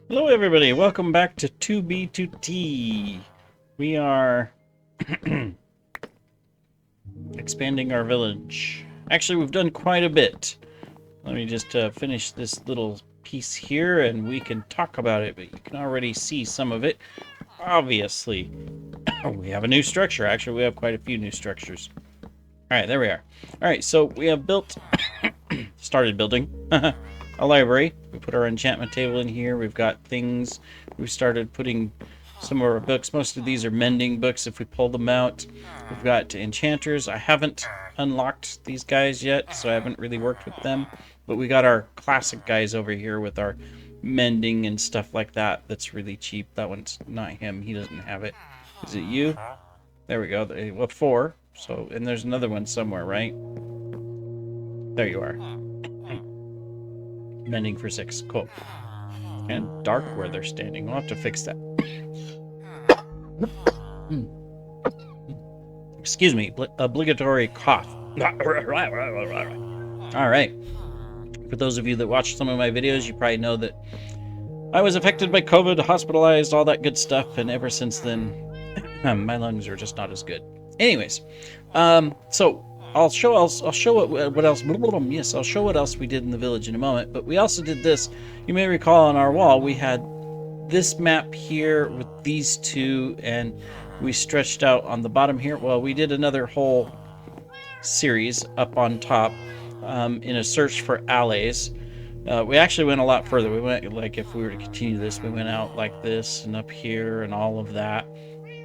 Hello everybody, welcome back to 2B2T. We are expanding our village. Actually, we've done quite a bit. Let me just finish this little piece here and we can talk about it, but you can already see some of it. Obviously, we have a new structure. Actually, we have quite a few new structures. Alright, there we are. Alright, so we have started building a library. We put our enchantment table in here. We've got things. We started putting some of our books. Most of these are mending books if we pull them out. We've got enchanters. I haven't unlocked these guys yet, so I haven't really worked with them. But we got our classic guys over here with our mending and stuff like that. That's really cheap. That one's not him. He doesn't have it. Is it you? There we go. Well, 4. So, and there's another one somewhere, right? There you are. Mending for 6. Cool. And dark where they're standing. We'll have to fix that. Excuse me. Obligatory cough. Alright. For those of you that watch some of my videos, you probably know that I was affected by COVID, hospitalized, all that good stuff, and ever since then, my lungs are just not as good. Anyways, so I'll show what else. Yes, I'll show what else we did in the village in a moment. But we also did this. You may recall on our wall we had this map here with these two, and we stretched out on the bottom here. Well, we did another whole series up on top in a search for allays. We actually went a lot further. We went, like, if we were to continue this, we went out like this and up here and all of that.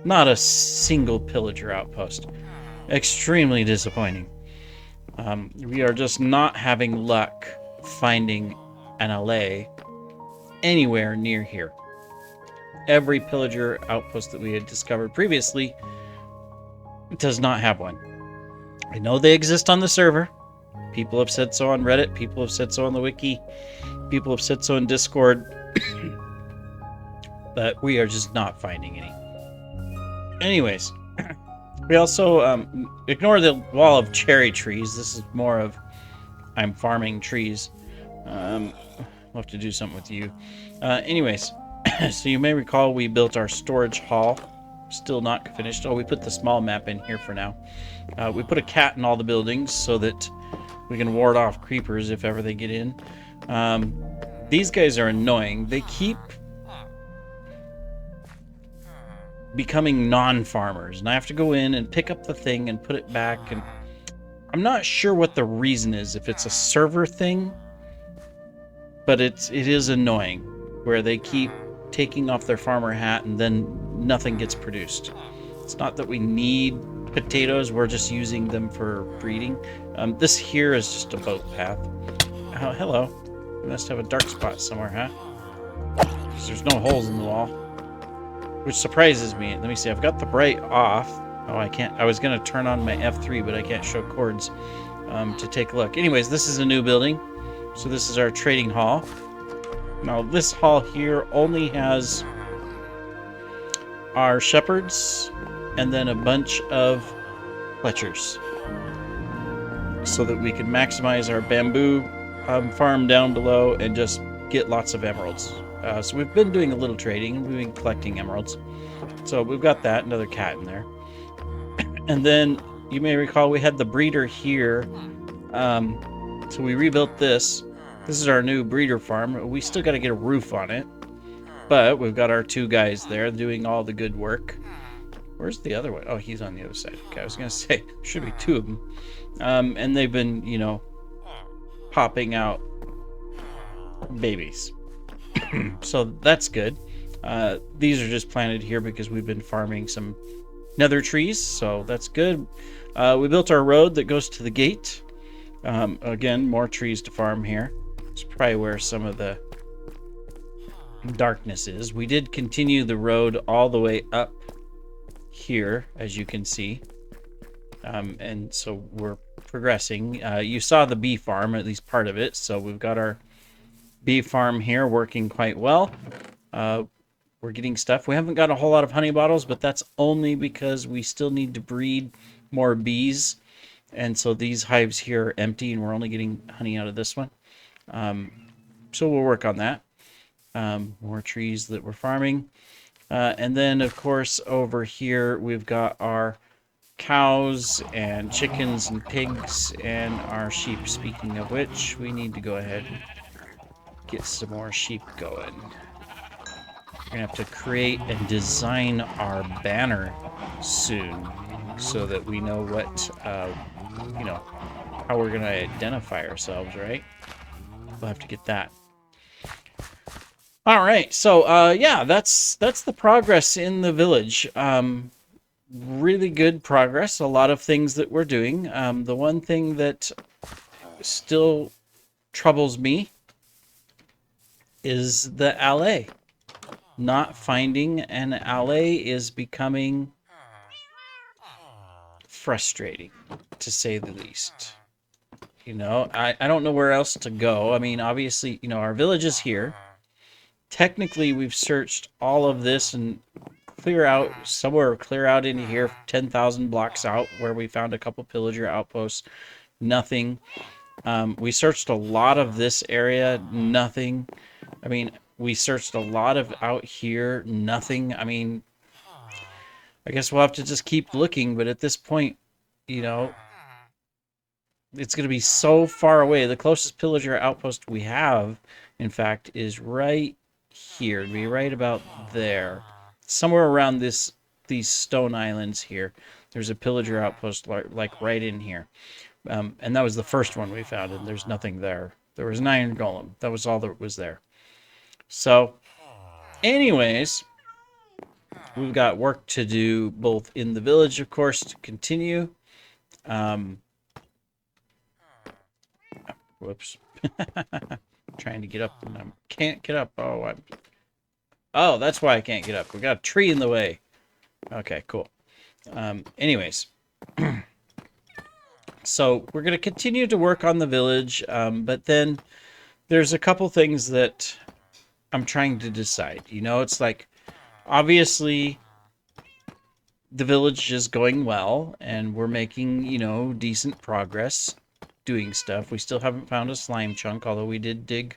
Not a single pillager outpost. Extremely disappointing. We are just not having luck finding an allay anywhere near here. Every pillager outpost that we had discovered previously does not have one. I know they exist on the server. People have said so on Reddit. People have said so on the wiki. People have said so in Discord. But we are just not finding any. Anyways, we also ignore the wall of cherry trees. This is more of I'm farming trees. We'll have to do something with you. Anyways, so you may recall we built our storage hall. Still not finished. Oh, we put the small map in here for now. We put a cat in all the buildings so that we can ward off creepers if ever they get in. These guys are annoying. They keep becoming non-farmers, and I have to go in and pick up the thing and put it back, and I'm not sure what the reason is, if it's a server thing, but it is annoying where they keep taking off their farmer hat and then nothing gets produced. It's not that we need potatoes, we're just using them for breeding. This here is just a boat path. Oh, hello. We must have a dark spot somewhere, huh? Because there's no holes in the wall. Which surprises me. Let me see. I've got the bright off. Oh, I can't. I was going to turn on my F3, but I can't show chords to take a look. Anyways, this is a new building. So this is our trading hall. Now, this hall here only has our shepherds and then a bunch of fletchers, so that we can maximize our bamboo farm down below and just get lots of emeralds. So we've been doing a little trading, and we've been collecting emeralds. So we've got that, another cat in there. And then you may recall we had the breeder here. So we rebuilt this. This is our new breeder farm. We still got to get a roof on it. But we've got our 2 guys there doing all the good work. Where's the other one? Oh, he's on the other side. Okay, I was going to say, there should be 2 of them. And they've been, you know, popping out babies. So that's good. These are just planted here because we've been farming some nether trees, so that's good. We built our road that goes to the gate. Again, more trees to farm here. It's probably where some of the darkness is. We did continue the road all the way up here, as you can see. And so we're progressing. You saw the bee farm, at least part of it, so we've got our bee farm here working quite well. We're getting stuff. We haven't got a whole lot of honey bottles, but that's only because we still need to breed more bees. And so these hives here are empty, and we're only getting honey out of this one. So we'll work on that. More trees that we're farming. And then, of course, over here we've got our cows and chickens and pigs and our sheep. Speaking of which, we need to go ahead and get some more sheep going. We're gonna have to create and design our banner soon so that we know what, you know, how we're gonna identify ourselves, right? We'll have to get that. All right, so yeah, that's the progress in the village. Really good progress. A lot of things that we're doing. The one thing that still troubles me is the alley. Not finding an alley is becoming frustrating, to say the least. You know, I don't know where else to go. I mean, obviously, you know, our village is here. Technically, we've searched all of this and clear out into here 10,000 blocks out where we found a couple pillager outposts. Nothing. We searched a lot of this area. Nothing. I mean, we searched a lot of out here. Nothing. I mean, I guess we'll have to just keep looking. But at this point, you know, it's going to be so far away. The closest pillager outpost we have, in fact, is right here. It'd be right about there. Somewhere around these stone islands here. There's a pillager outpost like right in here. And that was the first one we found, and there's nothing there. There was an iron golem. That was all that was there. So, anyways, we've got work to do both in the village, of course, to continue. Whoops. Trying to get up and I can't get up. Oh, that's why I can't get up. We got a tree in the way. Okay, cool. Anyways. So we're going to continue to work on the village, but then there's a couple things that I'm trying to decide. You know, it's like, obviously, the village is going well, and we're making, you know, decent progress doing stuff. We still haven't found a slime chunk, although we did dig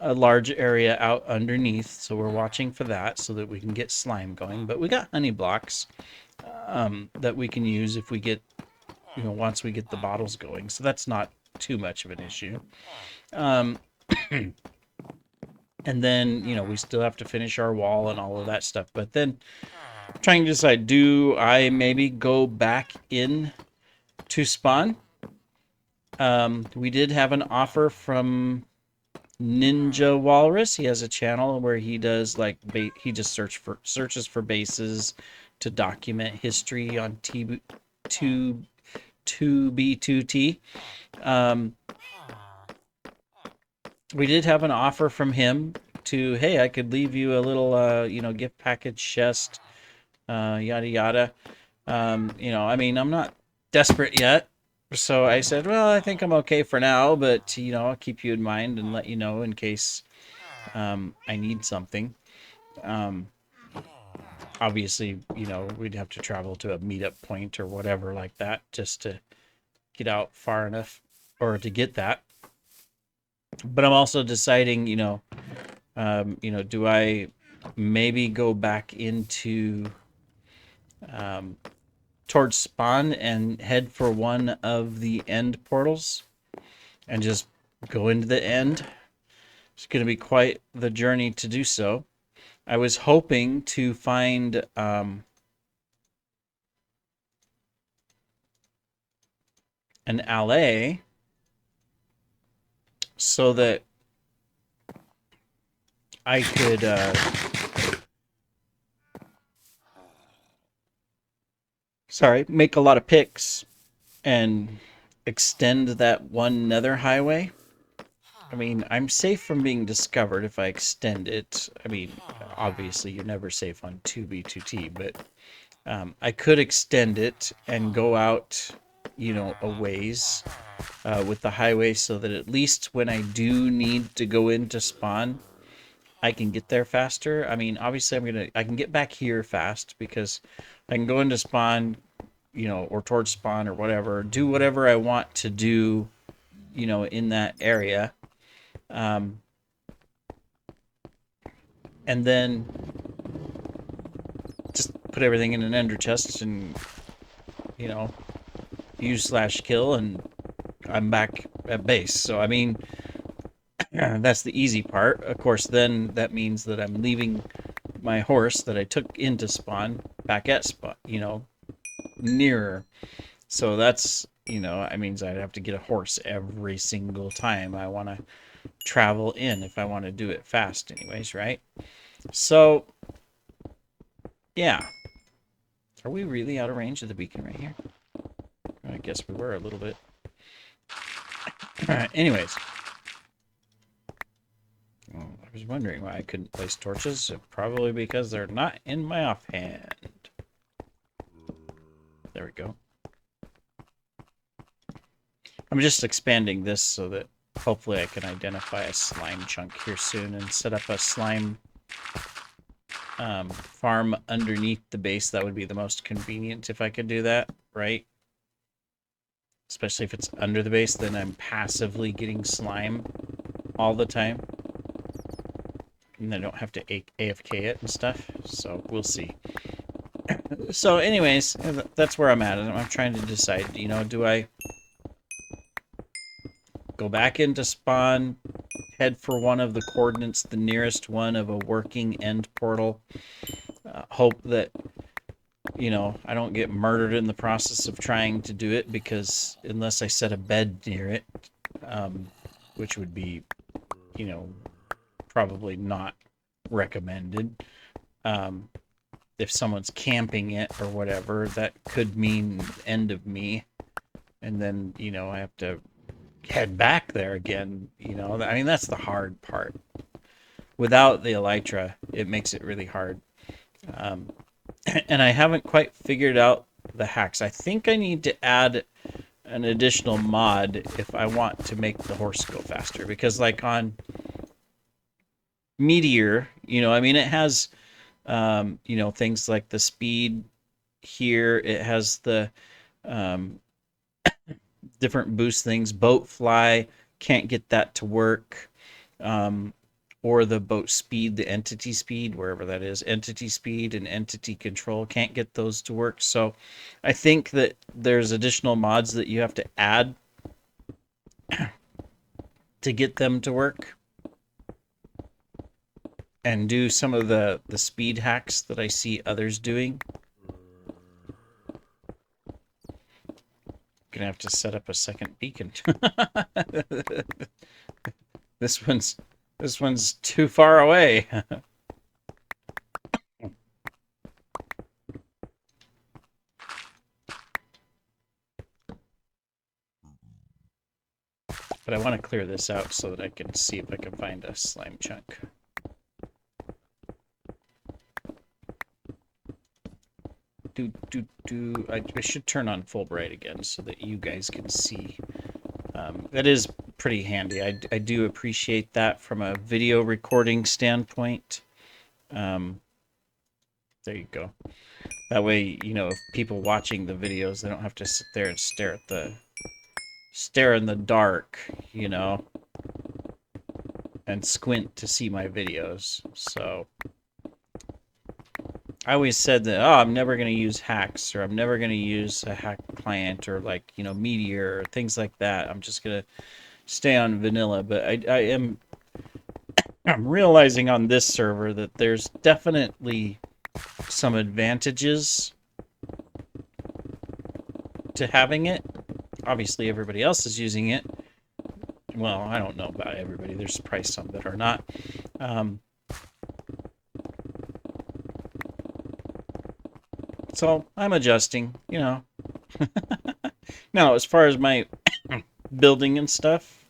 a large area out underneath, so we're watching for that so that we can get slime going. But we got honey blocks that we can use if we get, you know, once we get the bottles going. So that's not too much of an issue. And then, you know, we still have to finish our wall and all of that stuff. But then I'm trying to decide, do I maybe go back in to spawn? We did have an offer from Ninja Walrus. He has a channel where he does like he just searches for bases to document history on B2T. We did have an offer from him to, hey, I could leave you a little, you know, gift package chest, yada yada. You know, I mean, I'm not desperate yet, so I said, well, I think I'm okay for now, but you know, I'll keep you in mind and let you know in case I need something. Obviously, you know, we'd have to travel to a meetup point or whatever like that just to get out far enough or to get that. But I'm also deciding, you know, do I maybe go back into towards spawn and head for one of the end portals and just go into the end? It's going to be quite the journey to do so. I was hoping to find an alley so that I could make a lot of picks and extend that one nether highway. I mean, I'm safe from being discovered if I extend it. I mean, obviously you're never safe on 2B2T, but I could extend it and go out, you know, a ways with the highway so that at least when I do need to go into spawn, I can get there faster. I mean, obviously I can get back here fast because I can go into spawn, you know, or towards spawn or whatever, do whatever I want to do, you know, in that area. and then just put everything in an ender chest and, you know, use/kill, and I'm back at base. So, I mean, that's the easy part. Of course, then that means that I'm leaving my horse that I took into spawn back at spawn, you know, nearer. So that's, you know, that means I'd have to get a horse every single time I want to travel in if I want to do it fast anyways, right? So, yeah. Are we really out of range of the beacon right here? I guess we were a little bit. Anyways. Well, I was wondering why I couldn't place torches. Probably because they're not in my offhand. There we go. I'm just expanding this so that hopefully I can identify a slime chunk here soon and set up a slime farm underneath the base. That would be the most convenient if I could do that, right? Especially if it's under the base, then I'm passively getting slime all the time. And I don't have to AFK it and stuff, so we'll see. So anyways, that's where I'm at. I'm trying to decide, you know, do I go back into spawn, head for one of the coordinates, the nearest one of a working end portal, hope that, you know, I don't get murdered in the process of trying to do it, because unless I set a bed near it, which would be, you know, probably not recommended. If someone's camping it or whatever, that could mean the end of me. And then, you know, I have to head back there again, you know. I mean, that's the hard part. Without the elytra, it makes it really hard. And I haven't quite figured out the hacks. I think I need to add an additional mod if I want to make the horse go faster. Because, like, on Meteor, you know, I mean, it has, you know, things like the speed here. It has the different boost things. Boat fly, can't get that to work. Or the boat speed, the entity speed, wherever that is. Entity speed and entity control, can't get those to work. So I think that there's additional mods that you have to add to get them to work. And do some of the speed hacks that I see others doing. Gonna have to set up a second beacon. This one's too far away. But I want to clear this out so that I can see if I can find a slime chunk. I should turn on full bright again so that you guys can see. That is pretty handy. I do appreciate that from a video recording standpoint. There you go. That way, you know, if people watching the videos, they don't have to sit there and stare in the dark, you know, and squint to see my videos. So I always said that, oh, I'm never going to use hacks, or I'm never going to use a hack client, or, like, you know, Meteor, or things like that. I'm just going to stay on vanilla. But I'm realizing on this server that there's definitely some advantages to having it. Obviously, everybody else is using it. Well, I don't know about everybody. There's probably some that are not. So I'm adjusting, you know. Now, as far as my building and stuff,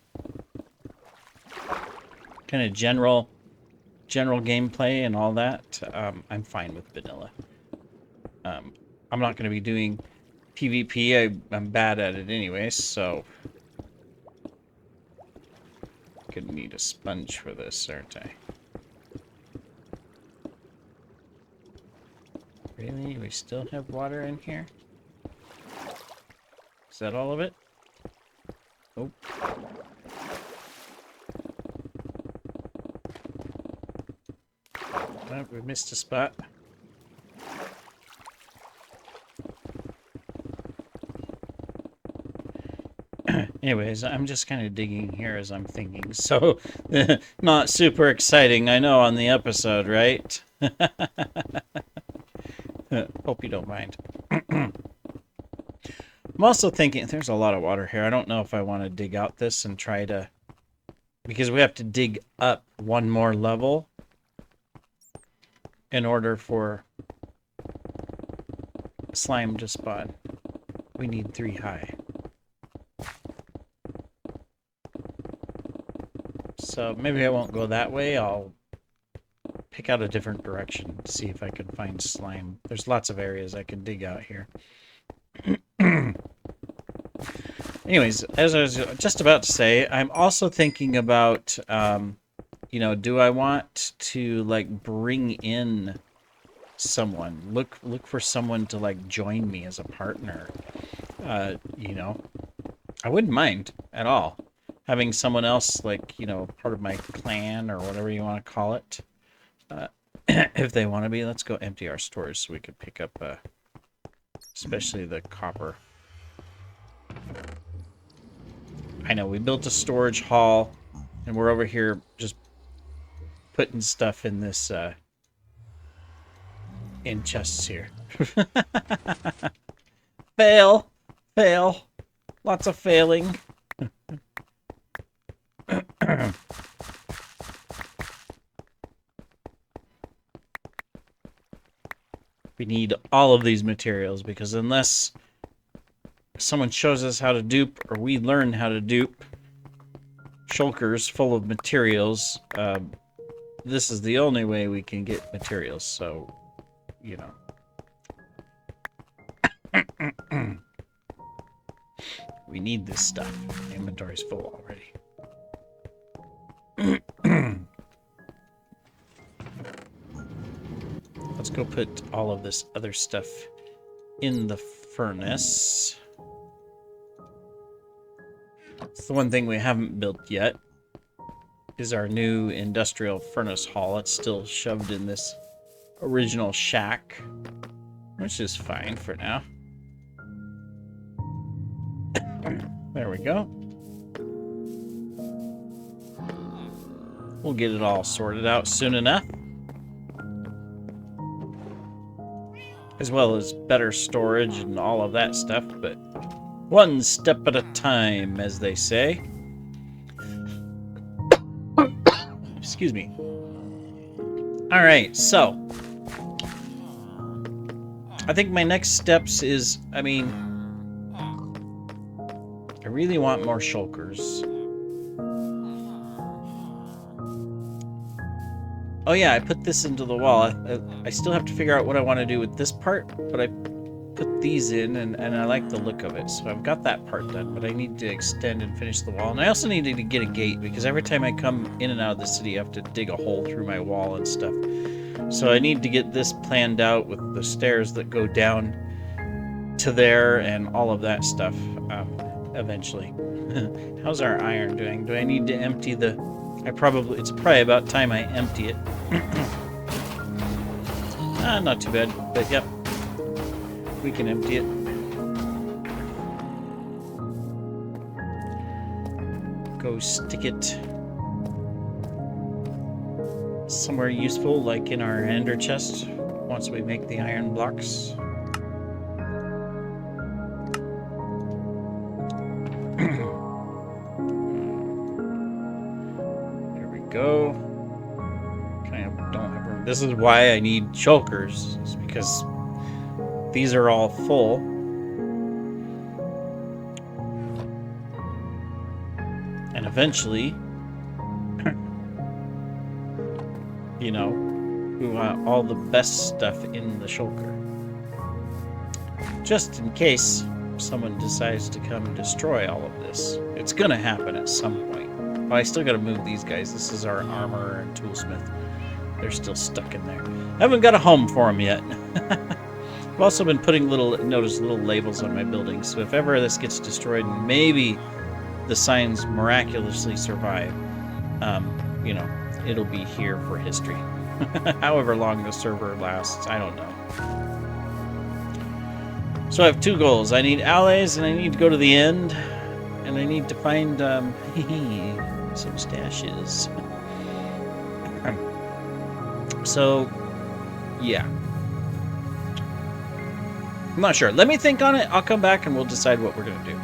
kind of general gameplay and all that, I'm fine with vanilla. I'm not going to be doing PvP. I'm bad at it anyways, so gonna need a sponge for this, aren't I? Really? We still have water in here? Is that all of it? Oh. Oh, we missed a spot. Anyways, I'm just kind of digging here as I'm thinking. So, not super exciting, I know, on the episode, right? Hope you don't mind. I'm also thinking, there's a lot of water here. I don't know if I want to dig out this and try to... Because we have to dig up one more level in order for slime to spawn. We need 3 high. So maybe I won't go that way. I'll pick out a different direction to see if I can find slime. There's lots of areas I can dig out here. Anyways, as I was just about to say, I'm also thinking about, you know, do I want to, like, bring in someone? Look for someone to, like, join me as a partner. You know, I wouldn't mind at all having someone else, like, you know, part of my clan or whatever you want to call it. If they want to be. Let's go empty our stores so we could pick up, especially the copper. I know, we built a storage hall, and we're over here just putting stuff in this, in chests here. Fail! Fail! Lots of failing. We need all of these materials, because unless someone shows us how to dupe, or we learn how to dupe shulkers full of materials, this is the only way we can get materials, so, you know. We need this stuff. The inventory's full already. Let's go put all of this other stuff in the furnace. It's the one thing we haven't built yet, is our new industrial furnace hall. It's still shoved in this original shack, which is fine for now. There we go. We'll get it all sorted out soon enough. As well as better storage and all of that stuff, but one step at a time, as they say. Excuse me. Alright, so I think my next steps is, I mean, I really want more shulkers. Oh yeah, I put this into the wall. I still have to figure out what I want to do with this part, but I put these in, and I like the look of it. So I've got that part done, but I need to extend and finish the wall. And I also need to get a gate, because every time I come in and out of the city, I have to dig a hole through my wall and stuff. So I need to get this planned out with the stairs that go down to there and all of that stuff eventually. How's our iron doing? Do I need to empty the... it's probably about time I empty it. Not too bad, but yep. We can empty it. Go stick it somewhere useful, like in our ender chest, once we make the iron blocks. There we go. Kind of don't have room. This is why I need shulkers, is because these are all full. And eventually, you know, we want all the best stuff in the shulker. Just in case someone decides to come and destroy all of this. It's gonna happen at some point. Well, I still gotta move these guys. This is our armor and toolsmith. They're still stuck in there. I haven't got a home for them yet. I've also been putting little labels on my buildings, so if ever this gets destroyed, maybe the signs miraculously survive, you know, it'll be here for history. However long the server lasts, I don't know. So I have 2 goals. I need allies, and I need to go to the end, and I need to find some stashes. So, yeah. I'm not sure. Let me think on it. I'll come back and we'll decide what we're going to do.